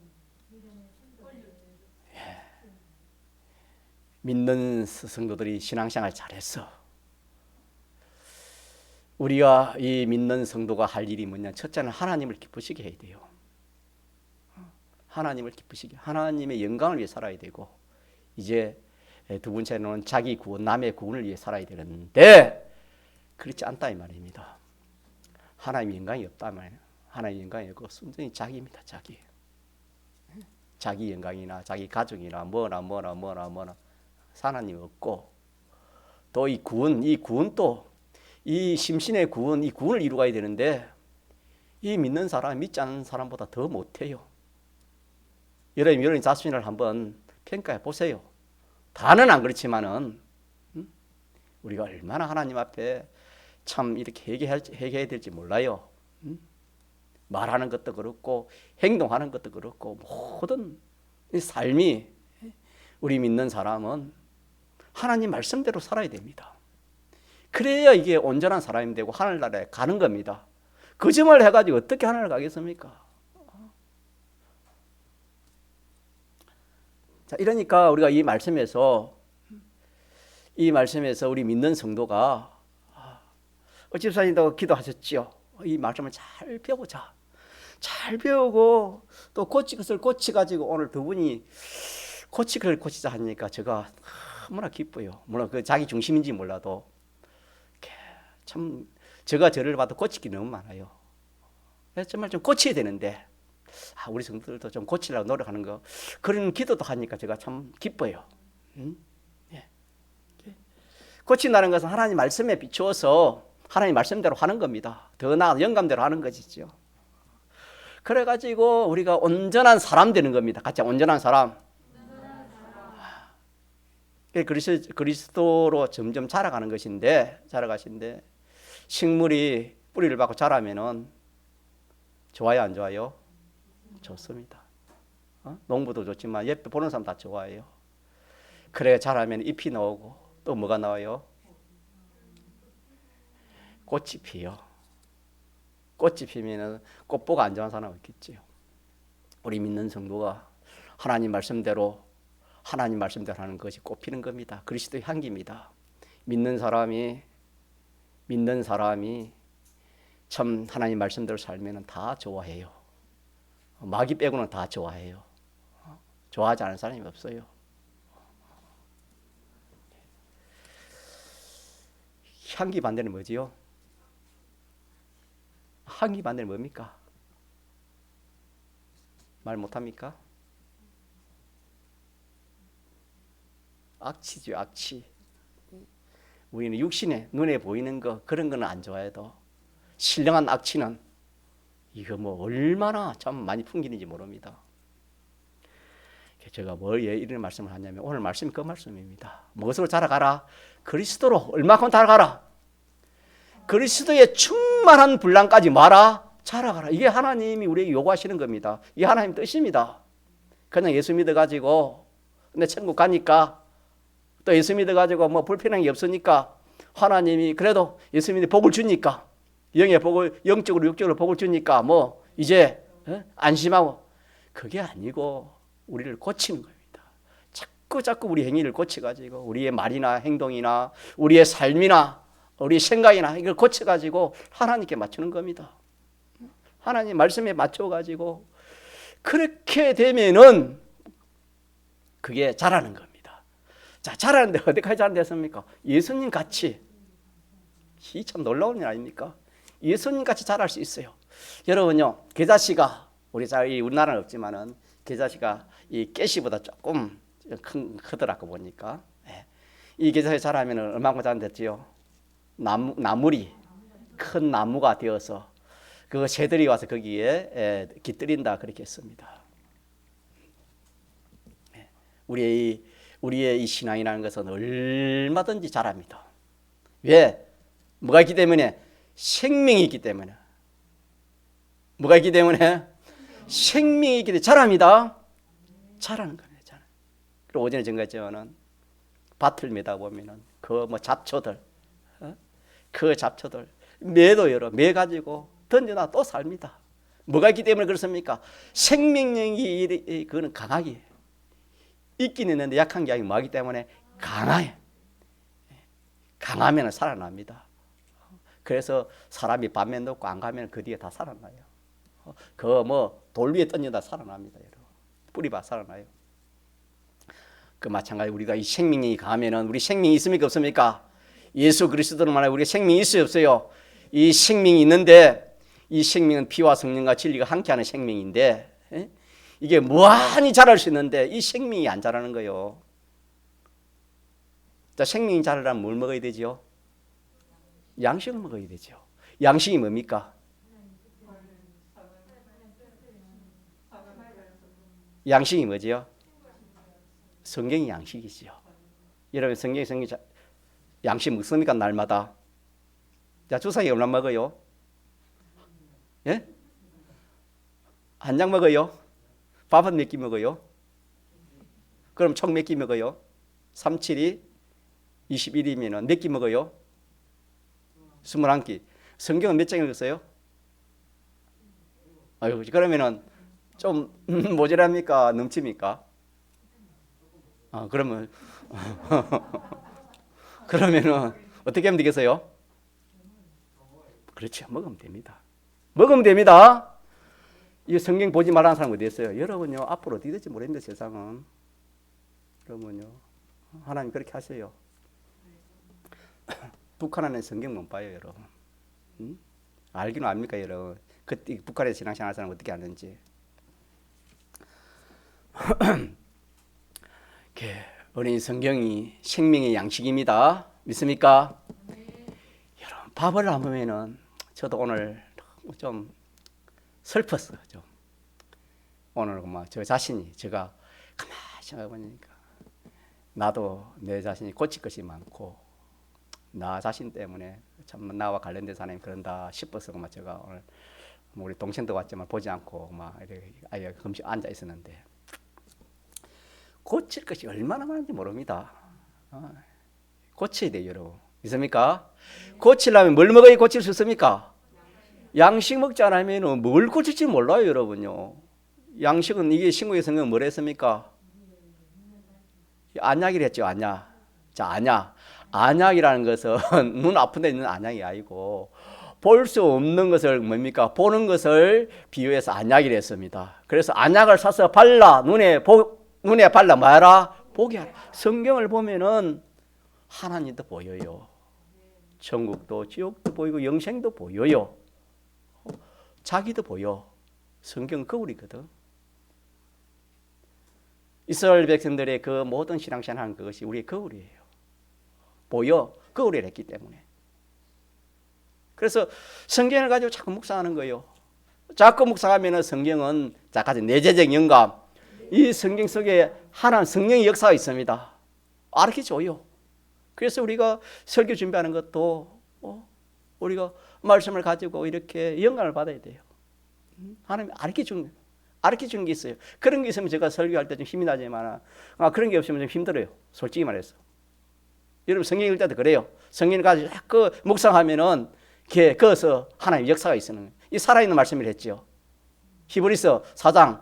S1: 믿는 성도들이 신앙생활 잘했어. 우리가 이 믿는 성도가 할 일이 뭐냐? 첫째는 하나님을 기쁘시게 해야 돼요. 하나님을 기쁘시게, 하나님의 영광을 위해 살아야 되고, 이제 두 번째는 자기 구원, 남의 구원을 위해 살아야 되는데 그렇지 않다 이 말입니다. 하나님의 영광이 없다 말이에요. 하나님의 영광이 없고 순전히 자기입니다. 자기 영광이나 자기 가족이나 뭐나 하나님 없고, 또 이 구원 또 이 심신의 구원, 이 구원을 이루어야 되는데 이 믿는 사람, 믿지 않는 사람보다 더 못해요. 여러분 자신을 한번 평가해 보세요. 다는 안 그렇지만은 우리가 얼마나 하나님 앞에 참 이렇게 회개해야 될지 몰라요. 말하는 것도 그렇고 행동하는 것도 그렇고 모든 이 삶이 우리 믿는 사람은 하나님 말씀대로 살아야 됩니다. 그래야 이게 온전한 사람이 되고 하늘나라에 가는 겁니다. 거짓말 해가지고 어떻게 하늘을 가겠습니까? 자, 이러니까 우리가 이 말씀에서 우리 믿는 성도가 집사님도 기도하셨지요. 이 말씀을 잘 배우자. 잘 배우고 또 것을 고치가지고 오늘 두 분이 것을 고치자 하니까 제가 너무나 기뻐요. 물론 그 자기 중심인지 몰라도 참 제가 저를 봐도 고치기 너무 많아요. 정말 좀 고쳐야 되는데 우리 성도들도 좀 고치려고 노력하는 거 그런 기도도 하니까 제가 참 기뻐요. 고친다는 것은 하나님 말씀에 비추어서 하나님 말씀대로 하는 겁니다. 더 나아 영감대로 하는 것이죠. 그래가지고 우리가 온전한 사람 되는 겁니다. 같이 온전한 사람. 그리스도로 점점 자라가는 것인데, 식물이 뿌리를 받고 자라면은 좋아요, 안 좋아요? 좋습니다. 농부도 좋지만 옆에 보는 사람 다 좋아해요. 그래 자라면 잎이 나오고 또 뭐가 나와요? 꽃이 피요. 꽃이 피면은 꽃보고 안 좋아하는 사람 없겠지요. 우리 믿는 성도가 하나님 말씀대로 하는 것이 꽃피는 겁니다. 그리스도의 향기입니다. 믿는 사람이 참 하나님 말씀대로 살면은 다 좋아해요. 마귀 빼고는 다 좋아해요. 좋아하지 않는 사람이 없어요. 향기 반대는 뭐지요? 향기 반대는 뭡니까? 말 못합니까? 악취죠, 악취. 우리는 육신에 눈에 보이는 거 그런 거는 안 좋아해도 신령한 악취는 이거 뭐 얼마나 참 많이 풍기는지 모릅니다. 제가 왜 이런 말씀을 하냐면 오늘 말씀이 그 말씀입니다. 무엇으로 자라가라? 그리스도로 얼마큼 자라가라? 그리스도의 충만한 분량까지 자라가라. 이게 하나님이 우리에게 요구하시는 겁니다. 이게 하나님 뜻입니다. 그냥 예수 믿어가지고 근데 천국 가니까 또 예수 믿어가지고 뭐 불편한 게 없으니까 하나님이 그래도 예수 믿는 복을 주니까 영의 복을 영적으로 육적으로 복을 주니까 뭐 이제 안심하고 그게 아니고 우리를 고치는 겁니다. 자꾸 우리 행위를 고쳐가지고 우리의 말이나 행동이나 우리의 삶이나 우리 생각이나 이걸 고쳐가지고 하나님께 맞추는 겁니다. 하나님 말씀에 맞춰가지고 그렇게 되면은 그게 자라는 겁니다. 자, 자라는데 어디까지 자란댔습니까? 예수님 같이. 이 참 놀라운 일 아닙니까? 예수님 같이 자랄 수 있어요. 여러분요, 계자씨가 우리나라는 없지만은 계자씨가 이 깨씨보다 조금 크더라고 보니까 이 계자씨 자라면은 얼마나 자란댔지요? 나물이 큰 나무가 되어서 그 새들이 와서 거기에 깃들인다 그렇게 했습니다. 우리의 이 신앙이라는 것은 얼마든지 자랍니다. 왜? 뭐가 있기 때문에? 생명이 있기 때문에. 뭐가 있기 때문에? 생명이 있기 때문에 자랍니다. 자라는 겁니다. 그리고 오전에 전가했지만은 밭을 매다 보면은 그 뭐 잡초들, 그 잡초들 매도 열어 매 가지고 던져놔 또 삽니다. 뭐가 있기 때문에 그렇습니까? 생명력이 그거는 강하게 있긴 있는데 약한 게 아니고 뭐하기 때문에 강해. 강하면 살아납니다. 그래서 사람이 밤에 놓고 안 가면 그 뒤에 다 살아나요. 그 뭐 돌 위에 던져다 살아납니다. 여러분. 뿌리봐 살아나요. 그 마찬가지 우리가 이 생명이 강하면은 우리 생명이 있습니까 없습니까? 예수 그리스도로 말하면 우리가 생명이 있어요 없어요? 이 생명이 있는데 이 생명은 피와 성령과 진리가 함께하는 생명인데 이게 무한히 자랄 수 있는데 이 생명이 안 자라는 거예요. 자, 생명이 자라려면 뭘 먹어야 되죠? 양식을 먹어야 되죠. 양식이 뭡니까? 양식이 뭐지요? 성경이 양식이지요. 여러분 성경이 양식 먹습니까? 날마다. 자, 주사기 얼마 먹어요? 예? 한 장 먹어요? 밥은 몇 끼 먹어요? 그럼 총 몇 끼 먹어요? 3, 7이 21이면 몇 끼 먹어요? 21끼. 성경은 몇 장 읽었어요? 아유, 그러면은 좀 모자랍니까? 넘칩니까? 그러면 그러면은 어떻게 하면 되겠어요? 그렇죠. 먹으면 됩니다. 먹으면 됩니다. 이 성경 보지 말라는 사람 어디 있어요? 여러분요, 앞으로 어떻게 될지 모르겠는데 세상은. 여러분요, 하나님 그렇게 하세요. 북한은 성경 못 봐요, 여러분. 응? 알기는 압니까, 여러분? 북한에 신앙생활 하는 사람 어떻게 아는지. 어린 성경이 생명의 양식입니다. 믿습니까? 여러분, 밥을 안 보면은 저도 오늘 좀 슬펐어요. 좀 오늘 저 자신이 제가 가만히 생각해 보니까 나도 내 자신이 고칠 것이 많고 나 자신 때문에 참 나와 관련된 사람이 그런다 싶어서 제가 오늘 우리 동생도 왔지만 보지 않고 이렇게 아예 금식 앉아 있었는데 고칠 것이 얼마나 많은지 모릅니다. 고쳐야 돼요, 여러분. 믿습니까? 고치려면 뭘 먹어야 고칠 수 있습니까? 양식 먹지 않으면 뭘 고칠지 몰라요, 여러분요. 양식은 이게 신구의 성경은 뭘 했습니까? 안약이라 했죠, 안약. 자, 안약. 안약이라는 것은 눈 아픈 데 있는 안약이 아니고 볼 수 없는 것을 뭡니까? 보는 것을 비유해서 안약이라 했습니다. 그래서 안약을 사서 발라 눈에 발라 뭐하라? 보게 하라. 성경을 보면은 하나님도 보여요. 천국도 지옥도 보이고 영생도 보여요. 자기도 보여. 성경은 거울이거든. 이스라엘 백성들의 그 모든 신앙생활 하는 그것이 우리의 거울이에요. 보여. 거울을 했기 때문에. 그래서 성경을 가지고 자꾸 묵상하는 거예요. 자꾸 묵상하면 성경은 자까지 내재적 영감, 이 성경 속에 하나님 성령의 역사가 있습니다. 알려줘요. 그래서 우리가 설교 준비하는 것도 우리가 말씀을 가지고 이렇게 영감을 받아야 돼요. 하나님이 가르쳐준 게 있어요. 그런 게 있으면 제가 설교할 때 좀 힘이 나지만 그런 게 없으면 좀 힘들어요. 솔직히 말해서. 여러분 성경 읽을 때도 그래요. 성경을 가지고 자꾸 묵상하면은 거기서 하나님 역사가 있어요. 이 살아있는 말씀을 했죠. 히브리서 4장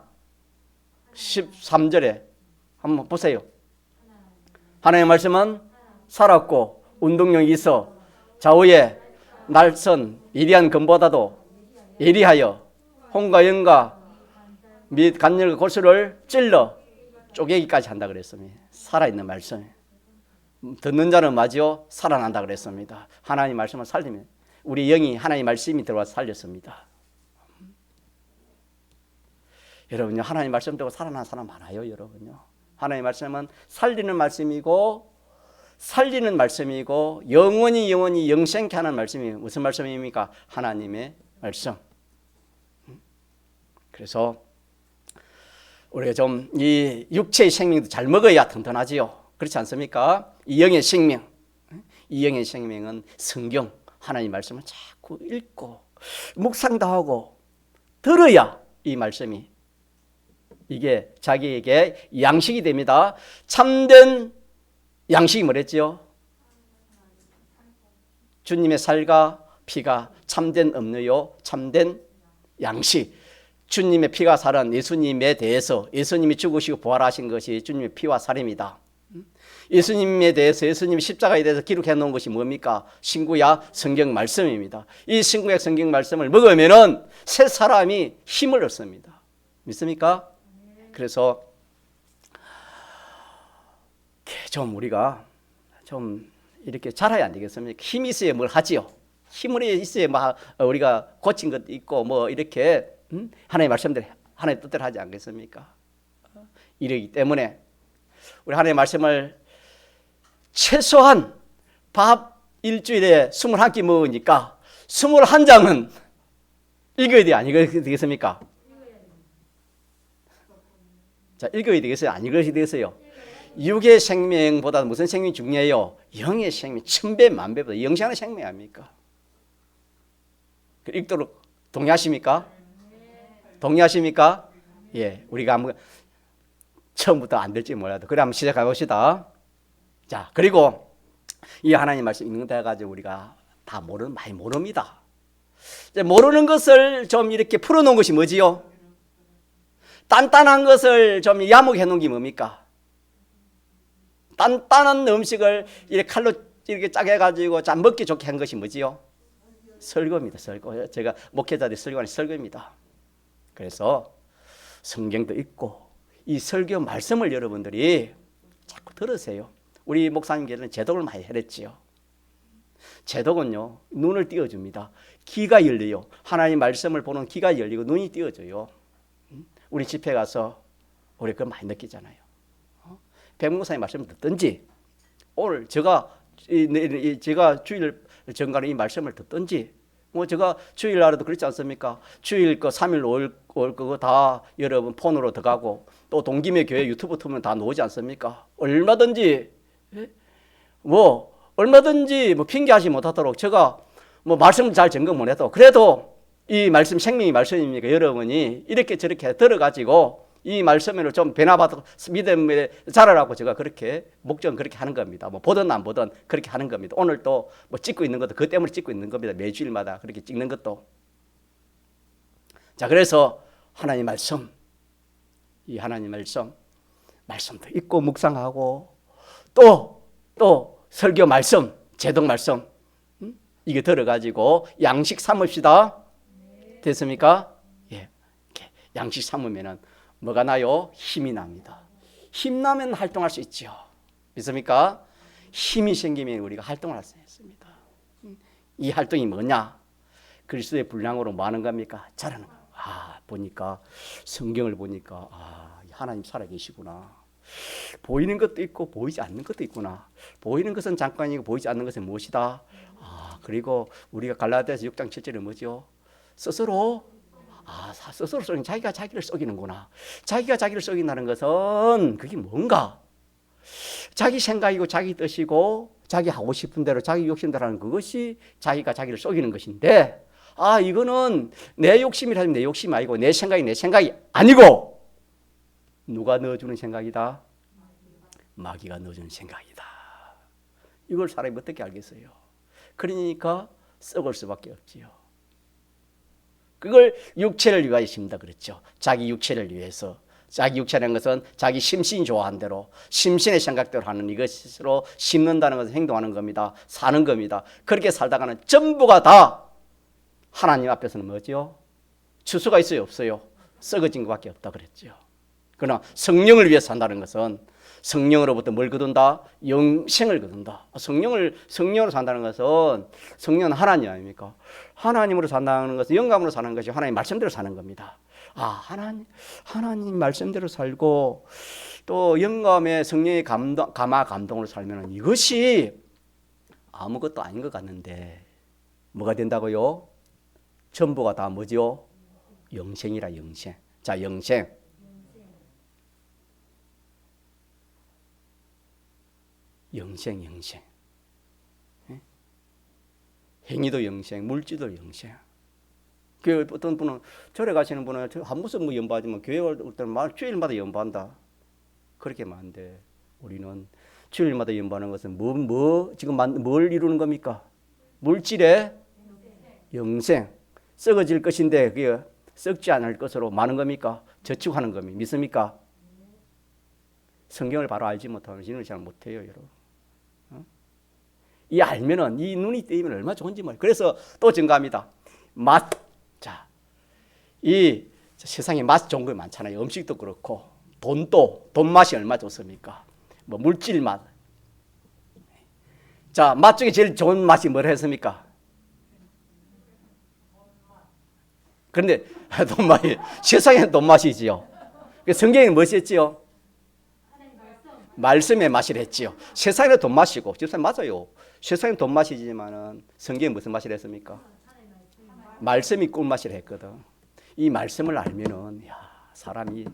S1: 13절에 한번 보세요. 하나님의 말씀은 살았고 운동력이 있어 좌우에 날선 예리한 검보다도 예리하여 홍과 영과 및 간열과 골수를 찔러 쪼개기까지 한다 그랬습니다. 살아있는 말씀. 듣는 자는 마지어 살아난다 그랬습니다. 하나님 말씀을 살리면 우리 영이 하나님 말씀이 들어와서 살렸습니다. 여러분요, 하나님 말씀 듣고 살아난 사람 많아요, 여러분요. 하나님 말씀은 살리는 말씀이고 영원히 영생케 하는 말씀이 무슨 말씀입니까? 하나님의 말씀. 그래서 우리가 좀 이 육체의 생명도 잘 먹어야 튼튼하지요. 그렇지 않습니까? 이 영의 생명은 성경, 하나님 말씀을 자꾸 읽고 묵상도 하고 들어야 이 말씀이 이게 자기에게 양식이 됩니다. 참된 양식이 뭐랬죠? 주님의 살과 피가 참된 음료요, 참된 양식. 주님의 피가 살은 예수님에 대해서 예수님이 죽으시고 부활하신 것이 주님의 피와 살입니다. 예수님에 대해서 예수님이 십자가에 대해서 기록해 놓은 것이 뭡니까? 신구약 성경 말씀입니다. 이 신구약 성경 말씀을 먹으면은 새 사람이 힘을 얻습니다. 믿습니까? 그래서 좀 우리가 좀 이렇게 자라야 안 되겠습니까? 힘이 있어야 뭘 하지요. 힘을 있어야 우리가 고친 것도 있고 이렇게 하나님의 말씀대로 하나님의 뜻대로 하지 않겠습니까? 이러기 때문에 우리 하나님의 말씀을 최소한 밥 일주일에 21끼 먹으니까 21장은 읽어야 돼, 안 읽어야 되겠습니까? 자, 읽어야 되겠어요? 안 읽어야 되겠어요? 육의 생명보다 무슨 생명이 중요해요? 영의 생명, 천배 만배보다 영생하는 생명이 아닙니까? 읽도록 동의하십니까? 동의하십니까? 예, 우리가 한번 처음부터 안 될지 몰라도 그래 한번 시작해 봅시다. 자, 그리고 이 하나님 말씀 읽는 데 가지고 우리가 다 많이 모릅니다. 이제 모르는 것을 좀 이렇게 풀어놓은 것이 뭐지요? 단단한 것을 좀 야목해 놓은 게 뭡니까? 단단한 음식을 이렇게 칼로 이렇게 짜게 해가지고 자 먹기 좋게 한 것이 뭐지요? 설교입니다. 설교. 제가 목회자들이 설교하는 설교입니다. 그래서 성경도 읽고 이 설교 말씀을 여러분들이 자꾸 들으세요. 우리 목사님께서는 제독을 많이 해냈지요. 제독은요 눈을 띄워줍니다. 귀가 열려요. 하나님 말씀을 보는 귀가 열리고 눈이 띄워져요. 우리 집회 가서 우리 그걸 많이 느끼잖아요. 백 목사님 말씀을 듣든지 오늘 제가 주일 정간에 이 말씀을 듣든지 뭐 제가 주일날에도 그렇지 않습니까? 주일 거 3일 5일 그거 다 여러분 폰으로 들어가고 또 동기매 교회 유튜브 틀면 다 나오지 않습니까? 얼마든지 뭐 핑계하지 못하도록 제가 뭐 말씀 잘 점검 못 해도 그래도 이 말씀 생명이 말씀입니까? 여러분이 이렇게 저렇게 들어가지고 이 말씀을 좀 변화받고 믿음에 자라라고 제가 그렇게 목적은 그렇게 하는 겁니다. 뭐 보든 안 보든 그렇게 하는 겁니다. 오늘 또 뭐 찍고 있는 것도 그 때문에 찍고 있는 겁니다. 매주일마다 그렇게 찍는 것도. 자, 그래서 하나님 말씀, 이 하나님 말씀도 읽고 묵상하고 또 설교 말씀, 제독 말씀 이게 들어가지고 양식 삼읍시다. 됐습니까? 예, 이렇게 양식 삼으면은 뭐가 나요? 힘이 납니다. 힘 나면 활동할 수 있죠. 믿습니까? 힘이 생기면 우리가 활동을 할 수 있습니다. 이 활동이 뭐냐? 그리스도의 분량으로 뭐 하는 겁니까? 자라는 거. 보니까 성경을 보니까 하나님 살아계시구나. 보이는 것도 있고 보이지 않는 것도 있구나. 보이는 것은 잠깐이고 보이지 않는 것은 무엇이다? 그리고 우리가 갈라디아서 6장 7절에 뭐죠? 스스로 쏘기는 자기가 자기를 쏘기는구나. 자기가 자기를 쏘긴다는 것은 그게 뭔가? 자기 생각이고 자기 뜻이고 자기 하고 싶은 대로 자기 욕심대로 하는 그것이 자기가 자기를 쏘기는 것인데 이거는 내 욕심이라면 내 욕심이 아니고 내 생각이 아니고 누가 넣어주는 생각이다? 마귀가 넣어주는 생각이다. 이걸 사람이 어떻게 알겠어요? 그러니까 썩을 수밖에 없지요. 그걸 육체를 위하여 심다 그랬죠. 자기 육체를 위해서. 자기 육체라는 것은 자기 심신이 좋아하는 대로 심신의 생각대로 하는 이것으로 심는다는 것은 행동하는 겁니다. 사는 겁니다. 그렇게 살다가는 전부가 다 하나님 앞에서는 뭐죠? 추수가 있어요? 없어요? 썩어진 것밖에 없다 그랬죠. 그러나 성령을 위해서 산다는 것은 성령으로부터 뭘 거둔다? 영생을 거둔다. 성령으로 산다는 것은 성령은 하나님 아닙니까? 하나님으로 산다는 것은 영감으로 사는 것이 하나님 말씀대로 사는 겁니다. 하나님 말씀대로 살고 또 영감의 성령의 감동으로 살면 이것이 아무것도 아닌 것 같는데 뭐가 된다고요? 전부가 다 뭐죠? 영생이라 영생. 자, 영생. 영생. 행위도 영생, 물질도 영생. 그 어떤 분은 절에 가시는 분은 한 번씩 뭐 연보하지만 교회 올 때는 주일마다 연보한다. 그렇게 많은데 우리는 주일마다 연보하는 것은 지금 뭘 이루는 겁니까? 물질의 영생. 썩어질 것인데 그게 썩지 않을 것으로 많은 겁니까? 저축하는 겁니까? 믿습니까? 성경을 바로 알지 못하면 신을 잘 못해요, 여러분. 이 알면은 이 눈이 뜨이면 얼마나 좋은지 말이에요. 그래서 또 증가합니다. 맛. 자, 이 세상에 맛 좋은 거 많잖아요. 음식도 그렇고 돈 맛이 얼마나 좋습니까? 뭐 물질 맛. 자, 맛 중에 제일 좋은 맛이 뭐라 했습니까? 그런데 돈 맛이 세상에는 돈 맛이지요. 성경에는 무엇이 했지요? 말씀의 맛이라 했지요. 세상에는 돈 맛이고 집사님 맞아요. 세상에는 돈 맛이지만은 성경에 무슨 맛이라 했습니까? 말씀이 꿀맛이라 했거든. 이 말씀을 알면은 사람이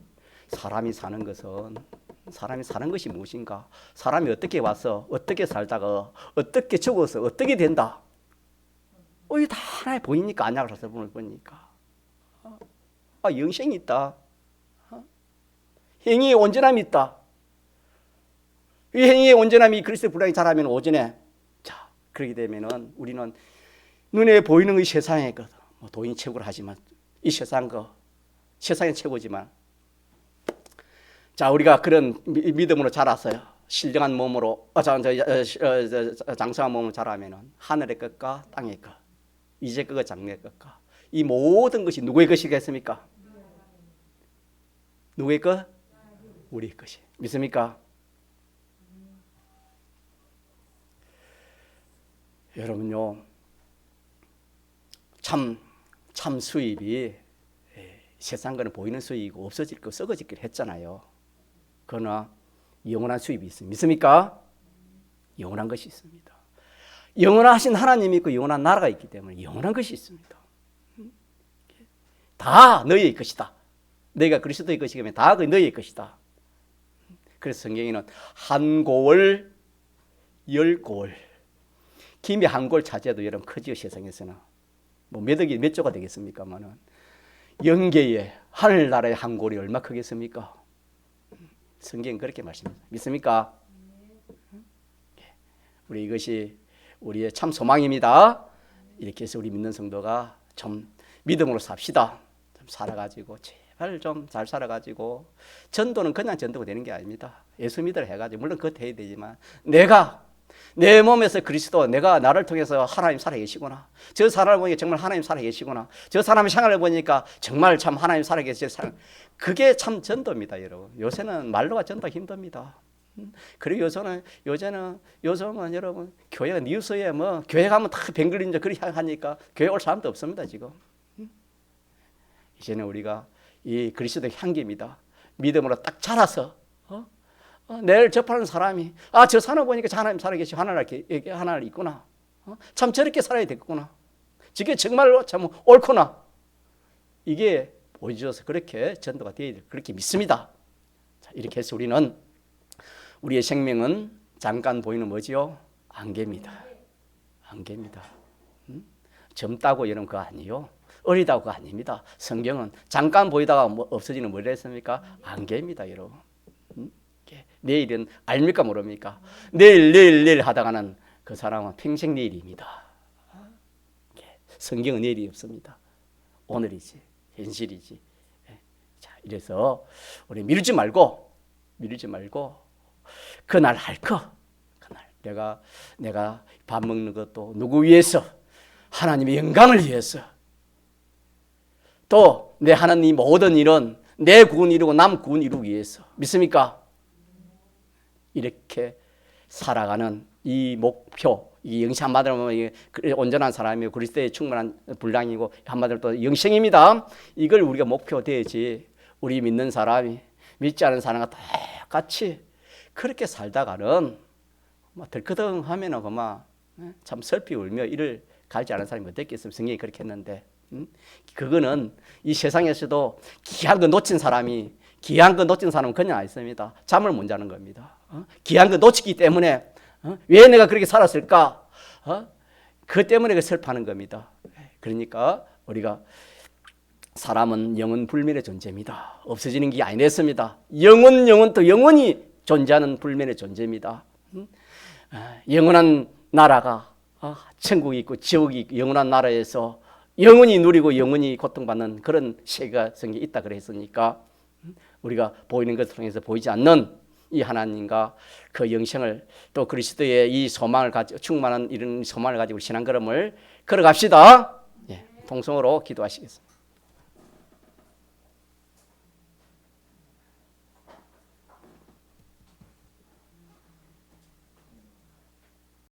S1: 사람이 사는 것이 무엇인가? 사람이 어떻게 와서 어떻게 살다가 어떻게 죽어서 어떻게 된다? 이게 다 하나에 보이니까 안약을 보니까 영생이 있다. 행위의 온전함이 있다. 이 행위의 온전함이 그리스도의 분량이 자라면 오전에 자 그렇게 되면은 우리는 눈에 보이는 이 세상의 것, 도인 최고를 하지만 이 세상의 최고지만 자 우리가 그런 믿음으로 자랐어요. 신령한 몸으로 장성한 몸으로 자라면은 하늘의 것과 땅의 것, 이제 그것 장래의 것과 이 모든 것이 누구의 것이겠습니까? 누구의 것? 우리의 것이. 믿습니까? 여러분요, 참 수입이 세상 거는 보이는 수입이고 없어질 거 썩어질 거 했잖아요. 그러나 영원한 수입이 있습니다. 믿습니까? 영원한 것이 있습니다. 영원하신 하나님이 있고 영원한 나라가 있기 때문에 영원한 것이 있습니다. 다 너희의 것이다. 너희가 그리스도의 것이기 때문에 다 너희의 것이다. 그래서 성경에는 한 고을 열 고을 김이 한 골 차지해도 여러분 크지요. 세상에서는 몇 조가 되겠습니까만은 영계의 하늘나라의 한 골이 얼마 크겠습니까? 성경은 그렇게 말씀합니다. 믿습니까? 우리 이것이 우리의 참 소망입니다. 이렇게 해서 우리 믿는 성도가 좀 믿음으로 삽시다. 좀 살아가지고 제발 좀 잘 살아가지고 전도는 그냥 전도가 되는 게 아닙니다. 예수 믿으라 해가지고 물론 그것도 해야 되지만 내가 내 몸에서 그리스도 내가 나를 통해서 하나님 살아계시구나. 저 사람을 보니까 정말 하나님 살아계시구나. 저 사람의 생활을 보니까 정말 참 하나님 살아계시구나. 그게 참 전도입니다. 여러분. 요새는 말로가 전도가 힘듭니다. 그리고 요새는 여러분 교회가 뉴스에 교회 가면 다 뱅글린저 그렇게 하니까 교회 올 사람도 없습니다. 지금. 이제는 우리가 이 그리스도의 향기입니다. 믿음으로 딱 자라서 내를 접하는 사람이 저 사람 보니까 하나님 살아계시고 하나님 있구나. 참 저렇게 살아야 되겠구나. 저게 정말로 참 옳구나. 이게 보여줘서 그렇게 전도가 되어야 될 그렇게 믿습니다. 자, 이렇게 해서 우리는 우리의 생명은 잠깐 보이는 뭐지요? 안개입니다. 안개입니다. 젊다고 이런 거 아니요. 어리다고 아닙니다. 성경은 잠깐 보이다가 없어지는 뭐라 했습니까? 안개입니다, 여러분. 내일은 알입니까 모릅니까? 내일 하다가는 그 사람은 평생 내일입니다. 성경은 내일이 없습니다. 오늘이지, 현실이지. 자, 이래서 우리 미루지 말고 그날 할 거. 그날 내가 밥 먹는 것도 누구 위해서? 하나님의 영광을 위해서. 또 내 하는 이 모든 일은 내 구원 이루고 남 구원 이루기 위해서. 믿습니까? 이렇게 살아가는 이 목표, 이 영생 한마디로 보면 온전한 사람이고 그리스도의 충만한 분량이고 한마디로 또 영생입니다. 이걸 우리가 목표 되지 우리 믿는 사람이 믿지 않은 사람과 똑같이 그렇게 살다가는 덜커덩하면은 그만 참 슬피 울며 이를 갈지 않은 사람이 어땠겠습니까? 성경이 그렇게 했는데 그거는 이 세상에서도 귀한 거 놓친 사람은 그냥 안 있습니다. 잠을 못 자는 겁니다. 귀한 거 놓치기 때문에 왜 내가 그렇게 살았을까? 그 때문에 슬퍼하는 겁니다. 그러니까 우리가 사람은 영원 불멸의 존재입니다. 없어지는 게 아니랬습니다. 영원 또 영원히 존재하는 불멸의 존재입니다. 영원한 나라가 천국이 있고 지옥이 있고 영원한 나라에서 영원히 누리고 영원히 고통받는 그런 세계가 성경에 있다 그랬으니까 우리가 보이는 것을 통해서 보이지 않는 이 하나님과 그 영생을 또 그리스도의 이 소망을 가지고 충만한 이런 소망을 가지고 신앙 걸음을 걸어갑시다. 통성으로 기도하시겠습니다.